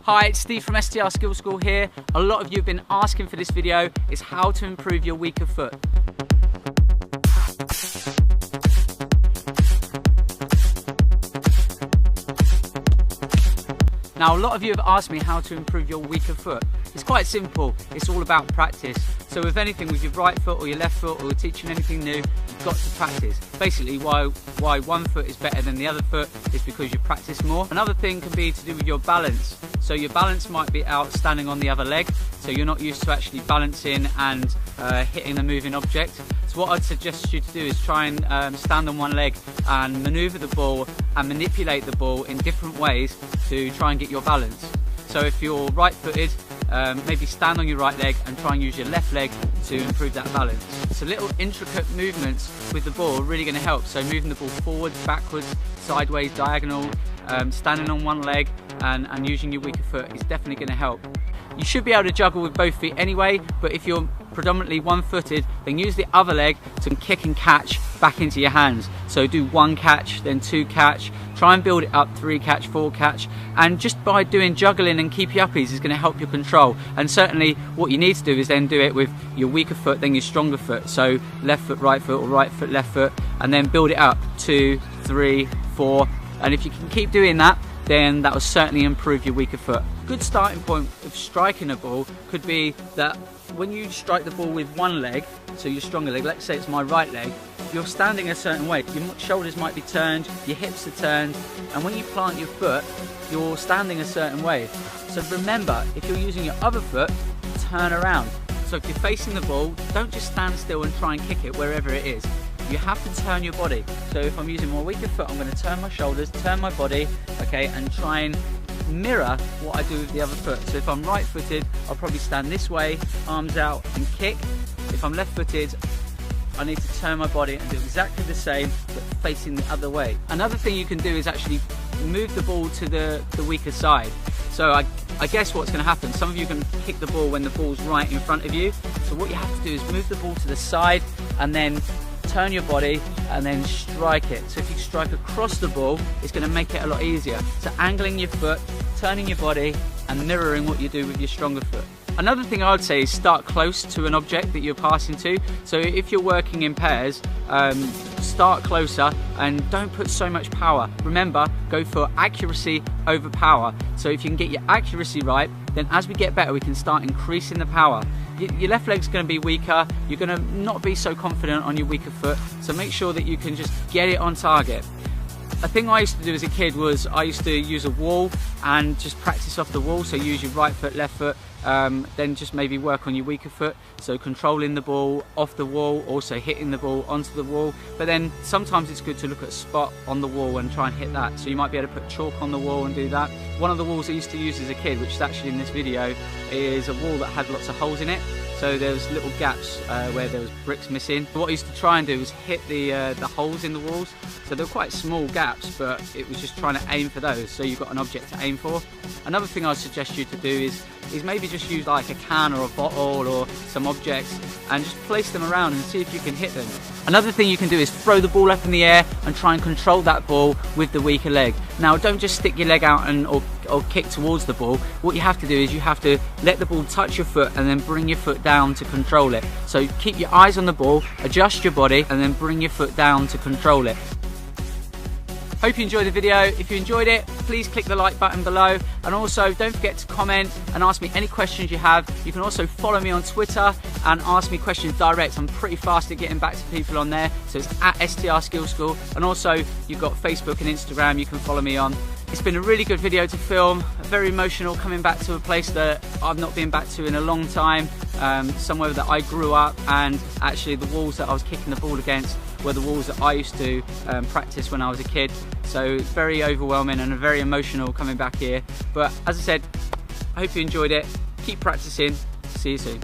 Hi, it's Steve from STR Skill School here. A lot of you have been asking for this video, is how to improve your weaker foot. Now, a lot of you have asked me how to improve your weaker foot. It's quite simple, it's all about practice. So with anything, with your right foot or your left foot, or teaching anything new, you've got to practice. Basically, why one foot is better than the other foot is because you practice more. Another thing can be to do with your balance. So your balance might be out standing on the other leg, so you're not used to actually balancing and hitting a moving object. So what I'd suggest you to do is try and stand on one leg and maneuver the ball and manipulate the ball in different ways to try and get your balance. So if you're right-footed, maybe stand on your right leg and try and use your left leg to improve that balance. So little intricate movements with the ball are really going to help. So moving the ball forwards, backwards, sideways, diagonal, standing on one leg and using your weaker foot is definitely going to help. You should be able to juggle with both feet anyway, but if you're predominantly one-footed, then use the other leg to kick and catch back into your hands. So do one catch, then two catch, try and build it up, 3 catch, 4 catch, and just by doing juggling and keepy uppies is going to help your control. And certainly what you need to do is then do it with your weaker foot, then your stronger foot. So left foot, right foot, or right foot, left foot, and then build it up, 2, 3, 4, and if you can keep doing that, then that will certainly improve your weaker foot. Good starting point of striking a ball could be that when you strike the ball with one leg, so your stronger leg, let's say it's my right leg, you're standing a certain way. Your shoulders might be turned, your hips are turned, and when you plant your foot, you're standing a certain way. So remember, if you're using your other foot, turn around. So if you're facing the ball, don't just stand still and try and kick it wherever it is. You have to turn your body. So if I'm using my weaker foot, I'm going to turn my shoulders, turn my body, okay, and try and mirror what I do with the other foot. So if I'm right footed, I'll probably stand this way, arms out and kick. If I'm left footed, I need to turn my body and do exactly the same, but facing the other way. Another thing you can do is actually move the ball to the weaker side. So I guess what's going to happen, some of you can kick the ball when the ball's right in front of you. So what you have to do is move the ball to the side and then turn your body and then strike it. So if you strike across the ball, it's going to make it a lot easier. So angling your foot, turning your body and mirroring what you do with your stronger foot. Another thing I would say is start close to an object that you're passing to. So if you're working in pairs, start closer and don't put so much power. Remember, go for accuracy over power. So if you can get your accuracy right, then as we get better, we can start increasing the power. Your left leg's going to be weaker, you're going to not be so confident on your weaker foot, so make sure that you can just get it on target. A thing I used to do as a kid was I used to use a wall and just practice off the wall, so use your right foot, left foot, then just maybe work on your weaker foot, so controlling the ball off the wall, also hitting the ball onto the wall. But then sometimes it's good to look at a spot on the wall and try and hit that, so you might be able to put chalk on the wall and do that. One of the walls I used to use as a kid, which is actually in this video, is a wall that had lots of holes in it. So there was little gaps where there was bricks missing. What I used to try and do was hit the holes in the walls. So they were quite small gaps, but it was just trying to aim for those, so you've got an object to aim for. Another thing I'd suggest you to do is maybe just use like a can or a bottle or some objects and just place them around and see if you can hit them. Another thing you can do is throw the ball up in the air and try and control that ball with the weaker leg. Now don't just stick your leg out and or kick towards the ball. What you have to do is you have to let the ball touch your foot and then bring your foot down to control it. So keep your eyes on the ball, adjust your body and then bring your foot down to control it. Hope you enjoyed the video. If you enjoyed it, please click the like button below, and also don't forget to comment and ask me any questions you have. You can also follow me on Twitter and ask me questions direct. I'm pretty fast at getting back to people on there, so it's at STR Skill School, and also you've got Facebook and Instagram you can follow me on. It's been a really good video to film, very emotional, coming back to a place that I've not been back to in a long time, somewhere that I grew up, and actually the walls that I was kicking the ball against were the walls that I used to practice when I was a kid. So it's very overwhelming and very emotional coming back here. But as I said, I hope you enjoyed it. Keep practicing. See you soon.